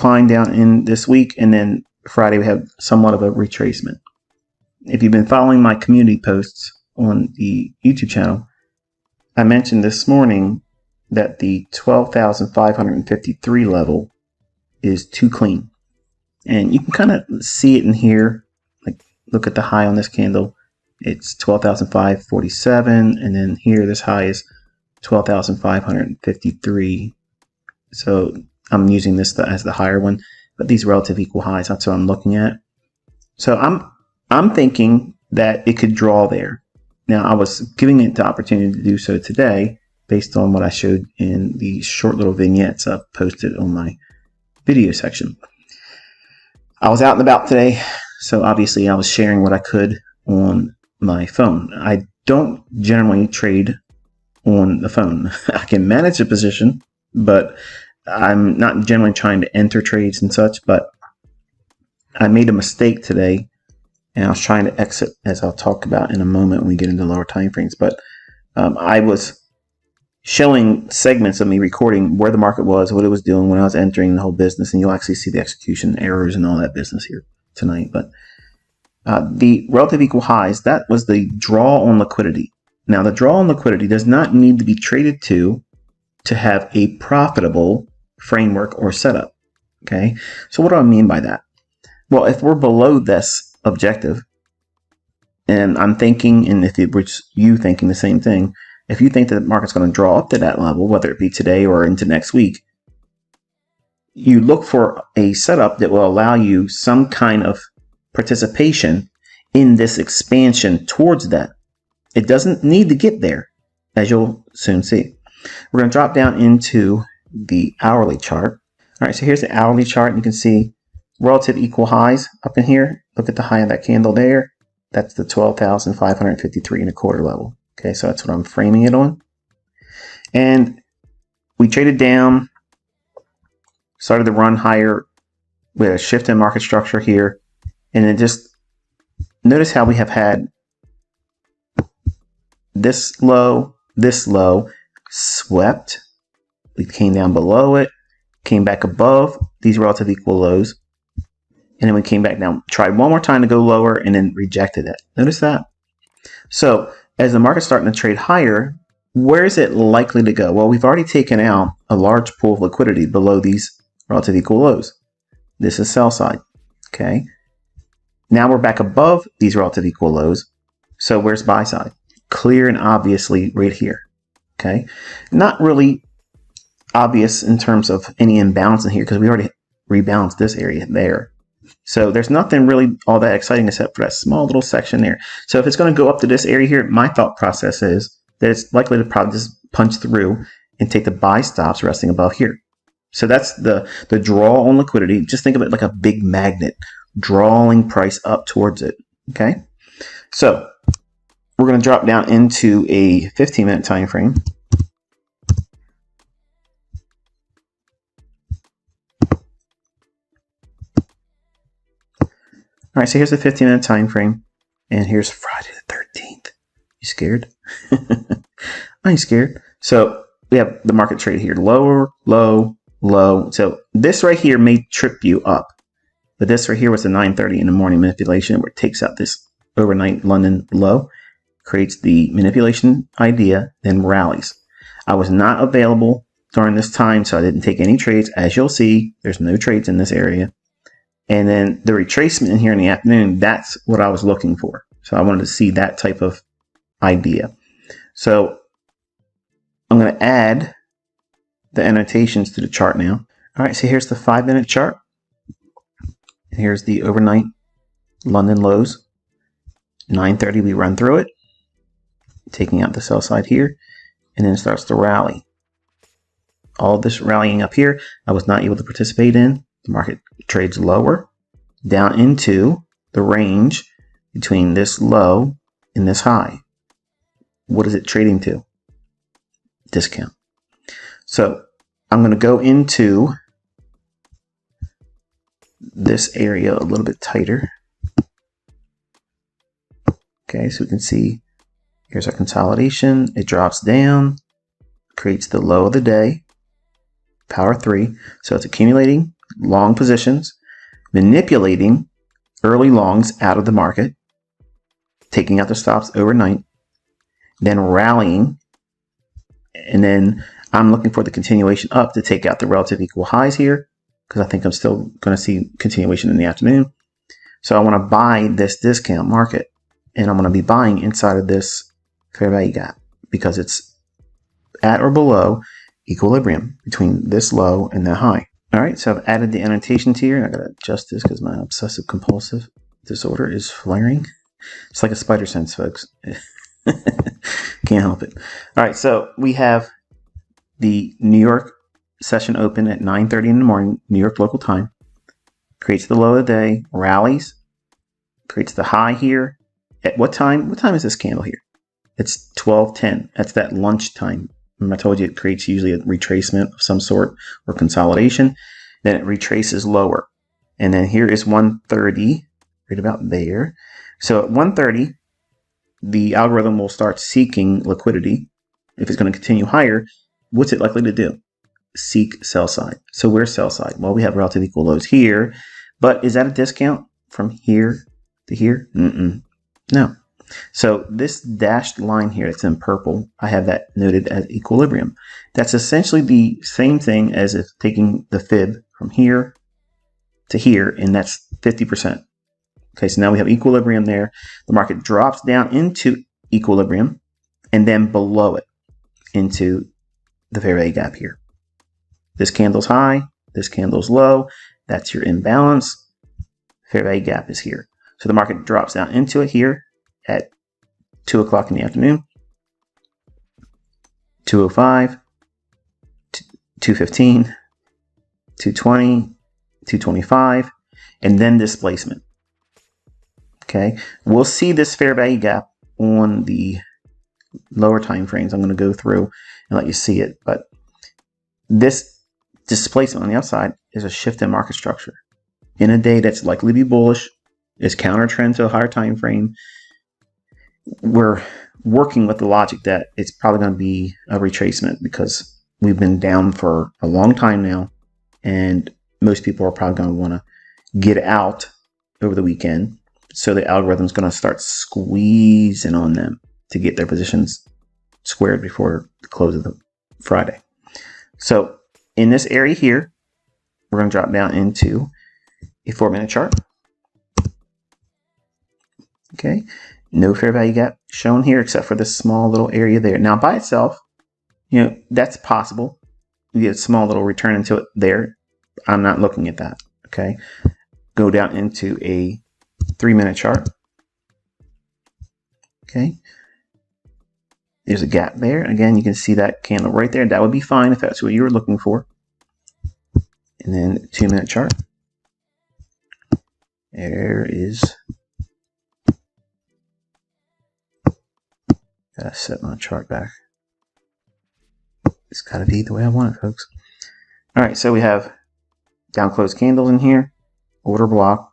decline down in this week, and then Friday we have somewhat of a retracement. If you've been following my community posts on the YouTube channel, I mentioned this morning that the 12,553 level is too clean. And you can kind of see it in here. Like, look at the high on this candle. It's 12,547, and then here this high is 12,553. So I'm using this as the higher one, but these relative equal highs, that's what I'm looking at. So I'm thinking that it could draw there. Now, I was giving it the opportunity to do so today based on what I showed in the short little vignettes I posted on my video section. I was out and about today, so obviously I was sharing what I could on my phone. I don't generally trade on the phone. I can manage a position, but I'm not generally trying to enter trades and such. But I made a mistake today, and I was trying to exit, as I'll talk about in a moment when we get into lower time frames. But I was showing segments of me recording where the market was, what it was doing when I was entering the whole business, and you'll actually see the execution errors and all that business here tonight. But the relative equal highs, that was the draw on liquidity. Now, the draw on liquidity does not need to be traded to have a profitable framework or setup. Okay, so what do I mean by that? Well, if we're below this objective, and I'm thinking, and if it was you thinking the same thing, if you think that the market's going to draw up to that level, whether it be today or into next week, you look for a setup that will allow you some kind of participation in this expansion towards that. It doesn't need to get there, as you'll soon see. We're going to drop down into the hourly chart. All right, so here's the hourly chart, and you can see relative equal highs up in here. Look at the high of that candle there. That's the 12,553 and a quarter level. Okay, so that's what I'm framing it on. And we traded down, started to run higher with a shift in market structure here. And then just notice how we have had this low, swept. We came down below it, came back above these relative equal lows. And then we came back down, tried one more time to go lower, and then rejected it. Notice that? So as the market's starting to trade higher, where is it likely to go? Well, we've already taken out a large pool of liquidity below these relative equal lows. This is sell side. Okay. Now we're back above these relative equal lows. So where's buy side? Clear and obviously right here. Okay. Not really obvious in terms of any imbalance in here because we already rebalanced this area there. So there's nothing really all that exciting except for that small little section there. So if it's going to go up to this area here, my thought process is that it's likely to probably just punch through and take the buy stops resting above here. So that's the draw on liquidity. Just think of it like a big magnet drawing price up towards it. Okay. So we're going to drop down into a 15-minute time frame. All right, so here's the 15-minute time frame, and here's Friday the 13th. You scared? I ain't scared. So we have the market traded here, lower, low, low. So this right here may trip you up, but this right here was the 9:30 in the morning manipulation where it takes out this overnight London low, creates the manipulation idea, then rallies. I was not available during this time, so I didn't take any trades. As you'll see, there's no trades in this area. And then the retracement in here in the afternoon, that's what I was looking for. So I wanted to see that type of idea. So I'm going to add the annotations to the chart now. All right, so here's the 5-minute chart. Here's the overnight London lows. 9:30, we run through it, taking out the sell side here, and then it starts to rally. All this rallying up here, I was not able to participate in. The market trades lower down into the range between this low and this high. What is it trading to? Discount. So I'm going to go into this area a little bit tighter. Okay, so we can see here's our consolidation. It drops down, creates the low of the day, power 3. So it's accumulating long positions, manipulating early longs out of the market, taking out the stops overnight, then rallying, and then I'm looking for the continuation up to take out the relative equal highs here, because I think I'm still going to see continuation in the afternoon. So I want to buy this discount market, and I'm going to be buying inside of this fair value gap because it's at or below equilibrium between this low and that high. All right, so I've added the annotations here, and I got to adjust this because my obsessive compulsive disorder is flaring. It's like a spider sense, folks. Can't help it. All right, so we have the New York session open at 9:30 in the morning, New York local time. Creates the low of the day, rallies, creates the high here. At what time? What time is this candle here? It's 12:10. That's that lunch time. Remember I told you it creates usually a retracement of some sort or consolidation. Then it retraces lower. And then here is 1:30, right about there. So at 1:30, the algorithm will start seeking liquidity. If it's going to continue higher, what's it likely to do? Seek sell side. So where's sell side? Well, we have relative equal lows here, but is that a discount from here to here? No. So this dashed line here that's in purple, I have that noted as equilibrium. That's essentially the same thing as if taking the fib from here to here, and that's 50%. Okay, so now we have equilibrium there. The market drops down into equilibrium and then below it into the fair value gap here. This candle's high, this candle's low. That's your imbalance. Fair value gap is here. So the market drops down into it here at 2 o'clock in the afternoon, 2:05, 2:15, 2:20, 2:25, and then displacement. Okay, we'll see this fair value gap on the lower time frames. I'm going to go through and let you see it, but this displacement on the outside is a shift in market structure. In a day that's likely to be bullish, is counter trend to a higher time frame, we're working with the logic that it's probably going to be a retracement because we've been down for a long time now, and most people are probably going to want to get out over the weekend. So the algorithm's going to start squeezing on them to get their positions squared before the close of the Friday. So in this area here, we're going to drop down into a 4-minute chart. Okay, no fair value gap shown here except for this small little area there. Now by itself, that's possible. You get a small little return into it there. I'm not looking at that. Okay, go down into a 3-minute chart. Okay, there's a gap there. Again, you can see that candle right there. That would be fine if that's what you were looking for. And then 2-minute chart. There is. Gotta set my chart back. It's gotta be the way I want it, folks. All right, so we have down closed candles in here, order block,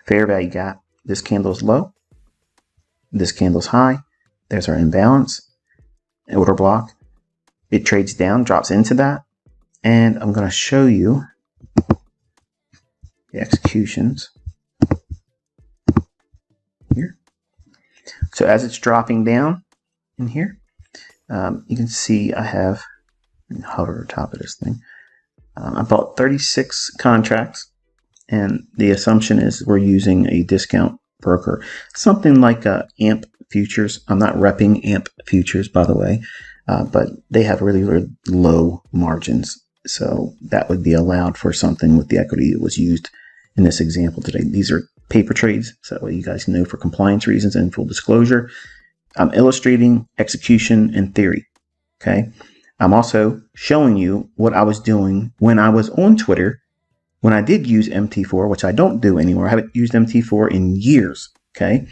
fair value gap. This candle's low. This candle's high. There's our imbalance. Order block. It trades down, drops into that. And I'm going to show you the executions here. So as it's dropping down in here, you can see I have, hover over top of this thing. I bought 36 contracts, and the assumption is we're using a discount broker, something like AMP Futures. I'm not repping AMP Futures, by the way, but they have really, really low margins. So that would be allowed for something with the equity that was used in this example today. These are paper trades, so you guys know for compliance reasons and full disclosure. I'm illustrating execution and theory. Okay. I'm also showing you what I was doing when I was on Twitter, when I did use MT4, which I don't do anymore. I haven't used MT4 in years. Okay.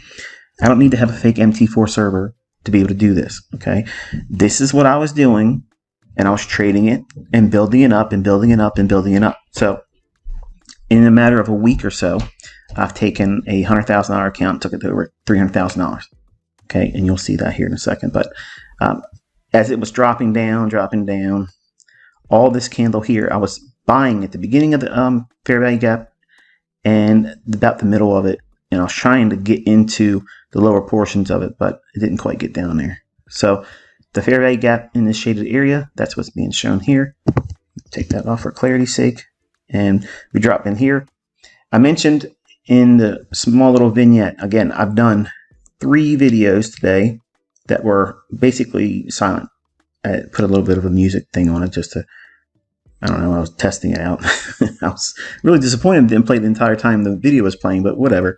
I don't need to have a fake MT4 server to be able to do this. Okay. This is what I was doing, and I was trading it and building it up and building it up and building it up. So in a matter of a week or so, I've taken a $100,000 account, took it to over $300,000. Okay. And you'll see that here in a second. But as it was dropping down, all this candle here, I was buying at the beginning of the fair value gap and about the middle of it. And I was trying to get into the lower portions of it, but it didn't quite get down there. So the fair value gap in this shaded area, that's what's being shown here. Take that off for clarity's sake. And we drop in here. I mentioned in the small little vignette, again, I've done 3 videos today that were basically silent. I put a little bit of a music thing on it just to, I don't know, I was testing it out. I was really disappointed it didn't play the entire time the video was playing, but whatever.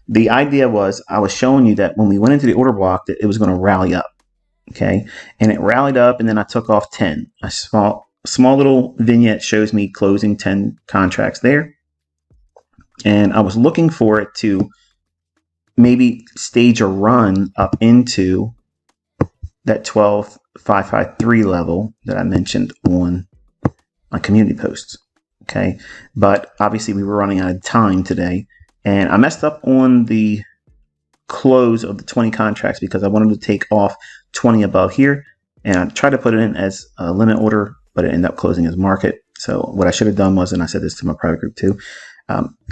The idea was I was showing you that when we went into the order block that it was going to rally up, okay? And it rallied up, and then I took off 10. A small little vignette shows me closing 10 contracts there. And I was looking for it to maybe stage a run up into that 12,553 level that I mentioned on my community posts. Okay. But obviously we were running out of time today, and I messed up on the close of the 20 contracts because I wanted to take off 20 above here, and I tried to put it in as a limit order, but it ended up closing as market. So what I should have done was, and I said this to my private group too,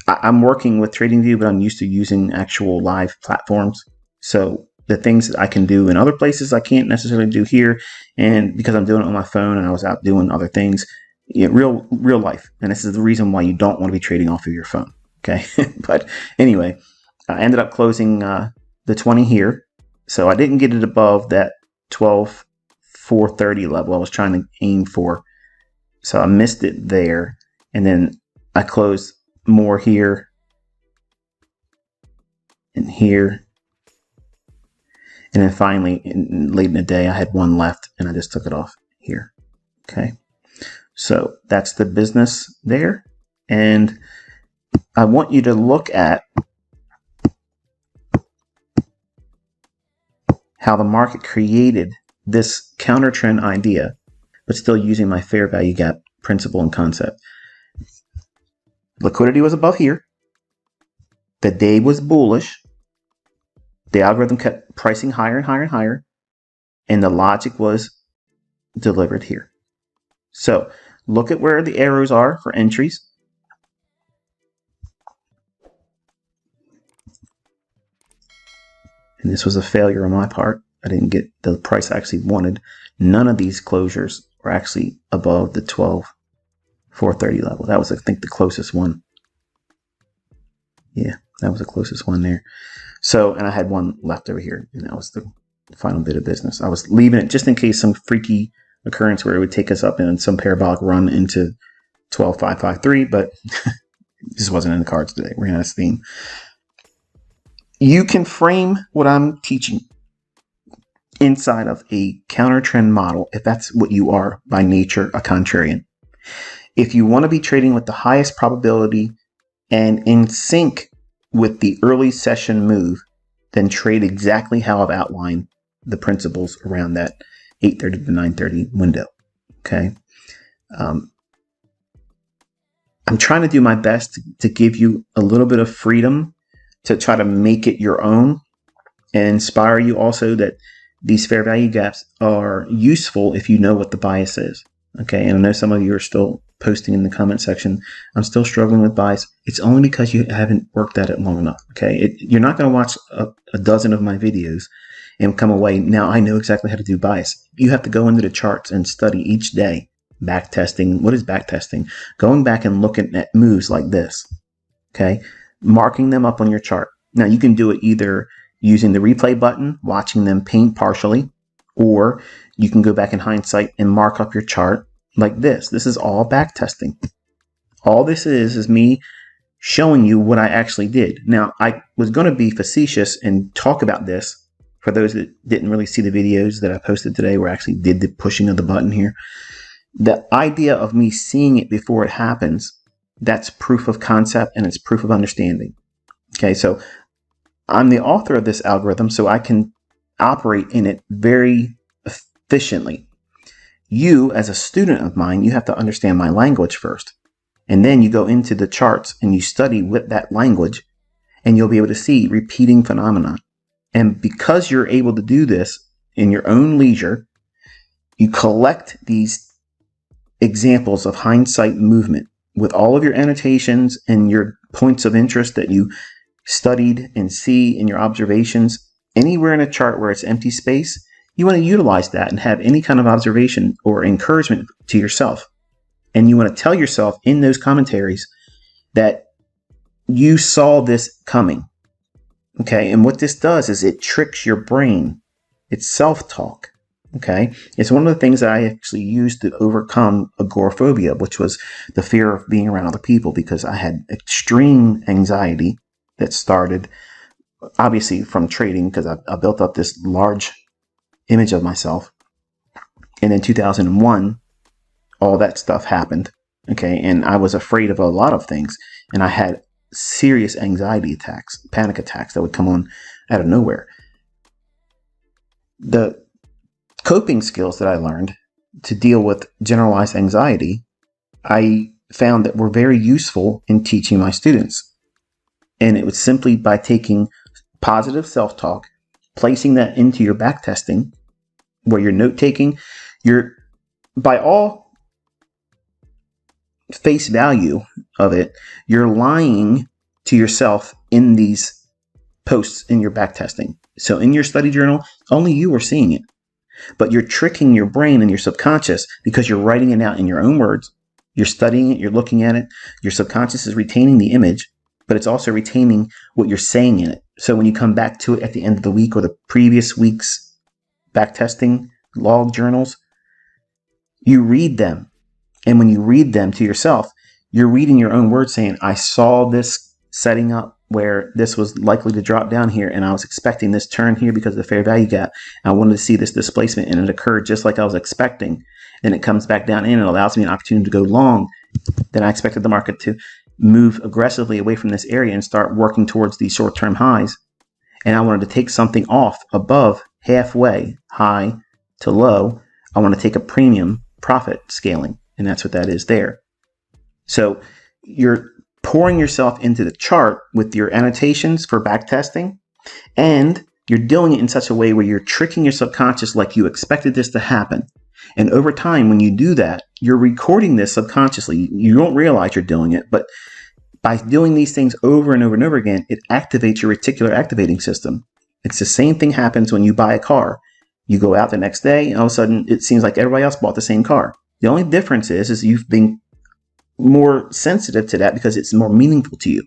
I'm working with TradingView, but I'm used to using actual live platforms. So the things that I can do in other places, I can't necessarily do here. And because I'm doing it on my phone and I was out doing other things, real life. And this is the reason why you don't want to be trading off of your phone. Okay. But anyway, I ended up closing the 20 here. So I didn't get it above that 12,430 level I was trying to aim for. So I missed it there. And then I closed more here and here. And then finally, late in the day, I had one left and I just took it off here. Okay. So that's the business there. And I want you to look at how the market created this counter trend idea, but still using my fair value gap principle and concept. Liquidity was above here. The day was bullish. The algorithm kept pricing higher and higher and higher. And the logic was delivered here. So look at where the arrows are for entries. And this was a failure on my part. I didn't get the price I actually wanted. None of these closures were actually above the 12,430 level. That was, I think, the closest one. Yeah, that was the closest one there. So, and I had one left over here, and that was the final bit of business. I was leaving it just in case some freaky occurrence where it would take us up in some parabolic run into 12,553, but this wasn't in the cards today. We're on this theme. You can frame what I'm teaching inside of a counter trend model if that's what you are by nature, a contrarian. If you want to be trading with the highest probability and in sync with the early session move, then trade exactly how I've outlined the principles around that 8:30 to 9:30 window. Okay. I'm trying to do my best to give you a little bit of freedom to try to make it your own and inspire you also that these fair value gaps are useful if you know what the bias is. Okay. And I know some of you are still posting in the comment section, I'm still struggling with bias. It's only because you haven't worked at it long enough. Okay. You're not going to watch a dozen of my videos and come away, now I know exactly how to do bias. You have to go into the charts and study each day. Back testing. What is back testing? Going back and looking at moves like this. Okay. Marking them up on your chart. Now you can do it either using the replay button, watching them paint partially, or you can go back in hindsight and mark up your chart like this. This is all back testing. All this is me showing you what I actually did. Now, I was going to be facetious and talk about this for those that didn't really see the videos that I posted today where I actually did the pushing of the button here. The idea of me seeing it before it happens, that's proof of concept and it's proof of understanding. Okay, so I'm the author of this algorithm, so I can operate in it very efficiently. You, as a student of mine, you have to understand my language first. And then you go into the charts and you study with that language and you'll be able to see repeating phenomena. And because you're able to do this in your own leisure, you collect these examples of hindsight movement with all of your annotations and your points of interest that you studied and see in your observations. Anywhere in a chart where it's empty space, you want to utilize that and have any kind of observation or encouragement to yourself. And you want to tell yourself in those commentaries that you saw this coming. Okay. And what this does is it tricks your brain. It's self-talk. Okay. It's one of the things that I actually used to overcome agoraphobia, which was the fear of being around other people, because I had extreme anxiety that started obviously from trading, because I built up this large image of myself. And in 2001, all that stuff happened. Okay. And I was afraid of a lot of things. And I had serious anxiety attacks, panic attacks that would come on out of nowhere. The coping skills that I learned to deal with generalized anxiety, I found that were very useful in teaching my students. And it was simply by taking positive self-talk, placing that into your back testing, where you're note taking, you're, by all face value of it, you're lying to yourself in these posts in your back testing. So in your study journal, only you are seeing it, but you're tricking your brain and your subconscious because you're writing it out in your own words. You're studying it. You're looking at it. Your subconscious is retaining the image, but it's also retaining what you're saying in it. So when you come back to it at the end of the week or the previous week's back testing log journals, you read them. And when you read them to yourself, you're reading your own words saying, I saw this setting up where this was likely to drop down here, and I was expecting this turn here because of the fair value gap. I wanted to see this displacement, and it occurred just like I was expecting. Then it comes back down in and allows me an opportunity to go long. Then I expected the market to move aggressively away from this area and start working towards these short-term highs. And I wanted to take something off above halfway, high to low. I want to take a premium profit scaling. And that's what that is there. So you're pouring yourself into the chart with your annotations for back testing, and you're doing it in such a way where you're tricking your subconscious like you expected this to happen. And over time, when you do that, you're recording this subconsciously. You don't realize you're doing it, but by doing these things over and over and over again, it activates your reticular activating system. It's the same thing happens when you buy a car. You go out the next day, and all of a sudden, it seems like everybody else bought the same car. The only difference is you've been more sensitive to that because it's more meaningful to you.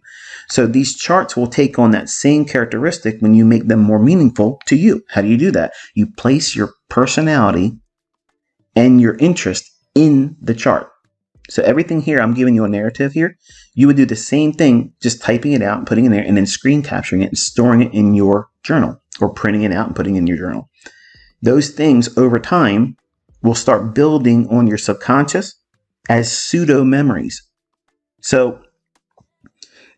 So these charts will take on that same characteristic when you make them more meaningful to you. How do you do that? You place your personality and your interest in the chart. So everything here, I'm giving you a narrative here. You would do the same thing, just typing it out and putting it in there and then screen capturing it and storing it in your journal, or printing it out and putting it in your journal. Those things over time will start building on your subconscious as pseudo memories. So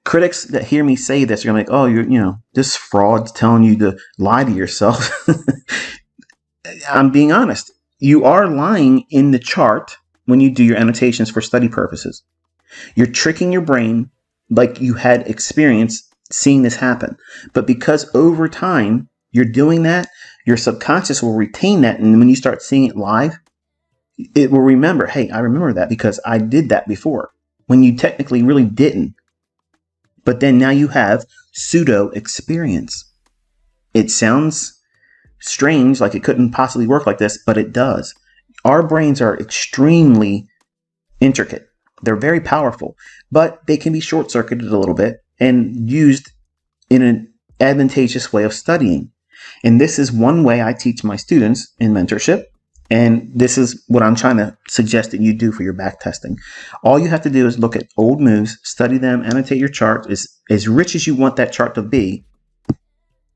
critics that hear me say this are going to be like, oh, this fraud's telling you to lie to yourself. I'm being honest. You are lying in the chart when you do your annotations for study purposes. You're tricking your brain like you had experience seeing this happen. But because over time you're doing that, your subconscious will retain that. And when you start seeing it live, it will remember, hey, I remember that because I did that before, when you technically really didn't. But then now you have pseudo experience. It sounds strange, like it couldn't possibly work like this, but it does. Our brains are extremely intricate. They're very powerful, but they can be short-circuited a little bit and used in an advantageous way of studying. And this is one way I teach my students in mentorship. And this is what I'm trying to suggest that you do for your back testing. All you have to do is look at old moves, study them, annotate your chart. As rich as you want that chart to be,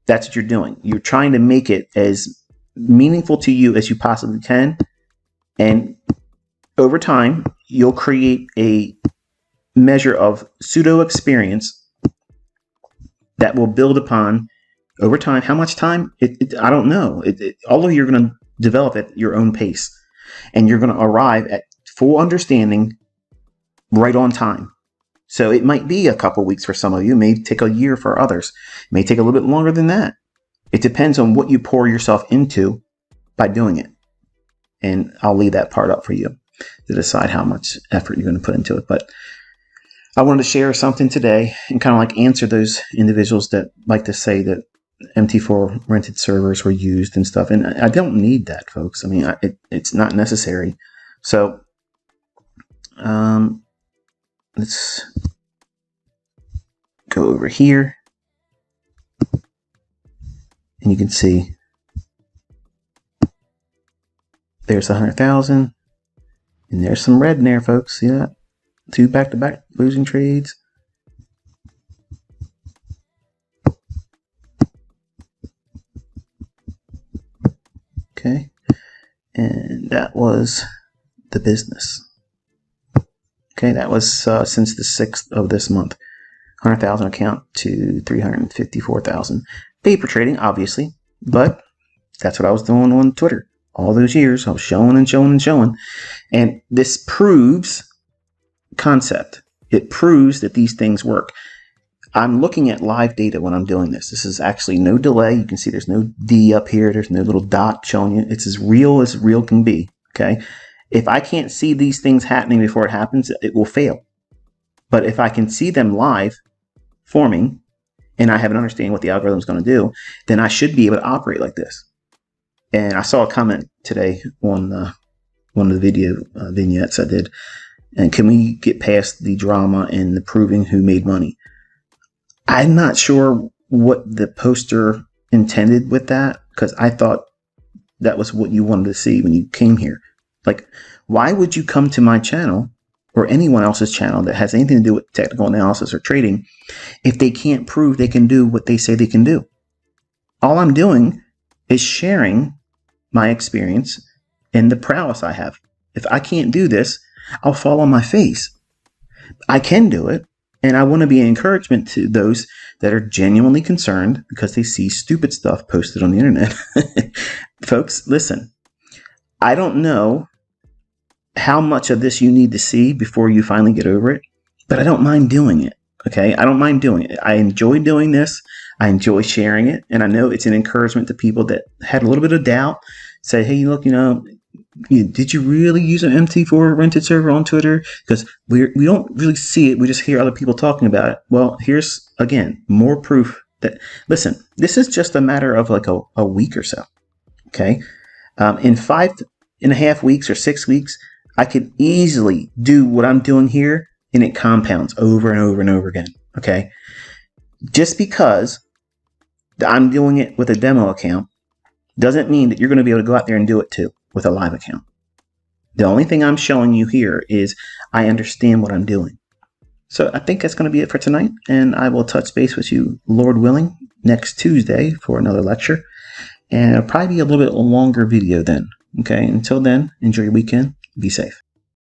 that's what you're doing. You're trying to make it as meaningful to you as you possibly can. And over time, you'll create a measure of pseudo experience that will build upon over time. How much time? I don't know. All of you are going to develop at your own pace, and you're going to arrive at full understanding right on time. So it might be a couple weeks for some of you. It may take a year for others. It may take a little bit longer than that. It depends on what you pour yourself into by doing it. And I'll leave that part up for you. to decide how much effort you're going to put into it. But I wanted to share something today and kind of like answer those individuals that like to say that MT4 rented servers were used and stuff. And I don't need that, folks. I mean, it's not necessary. So let's go over here. And you can see there's 100,000. And there's some red in there, folks. See that? 2 back-to-back losing trades. Okay. And that was the business. Okay, that was since the 6th of this month. 100,000 account to 354,000. Paper trading, obviously, but that's what I was doing on Twitter. All those years, I was showing and showing and showing. And this proves concept. It proves that these things work. I'm looking at live data when I'm doing this. This is actually no delay. You can see there's no D up here. There's no little dot showing you. It's as real can be. Okay. If I can't see these things happening before it happens, it will fail. But if I can see them live forming and I have an understanding what the algorithm is going to do, then I should be able to operate like this. And I saw a comment today on one of the video vignettes I did. And can we get past the drama and the proving who made money? I'm not sure what the poster intended with that, because I thought that was what you wanted to see when you came here. Like, why would you come to my channel or anyone else's channel that has anything to do with technical analysis or trading if they can't prove they can do what they say they can do? All I'm doing is sharing my experience and the prowess I have. If I can't do this, I'll fall on my face. I can do it, and I want to be an encouragement to those that are genuinely concerned because they see stupid stuff posted on the internet. Folks, listen, I don't know how much of this you need to see before you finally get over it, but I don't mind doing it. Okay, I don't mind doing it. I enjoy doing this. I enjoy sharing it, and I know it's an encouragement to people that had a little bit of doubt. Say, hey, look, did you really use an MT4 rented server on Twitter? Because we don't really see it. We just hear other people talking about it. Well, here's, again, more proof that, listen, this is just a matter of like a week or so. Okay. In 5.5 weeks or 6 weeks, I could easily do what I'm doing here, and it compounds over and over and over again. Okay. Just because I'm doing it with a demo account doesn't mean that you're going to be able to go out there and do it too with a live account. The only thing I'm showing you here is I understand what I'm doing. So I think that's going to be it for tonight, and I will touch base with you, Lord willing, next Tuesday for another lecture, and it'll probably be a little bit longer video then. Okay, until then, enjoy your weekend. Be safe.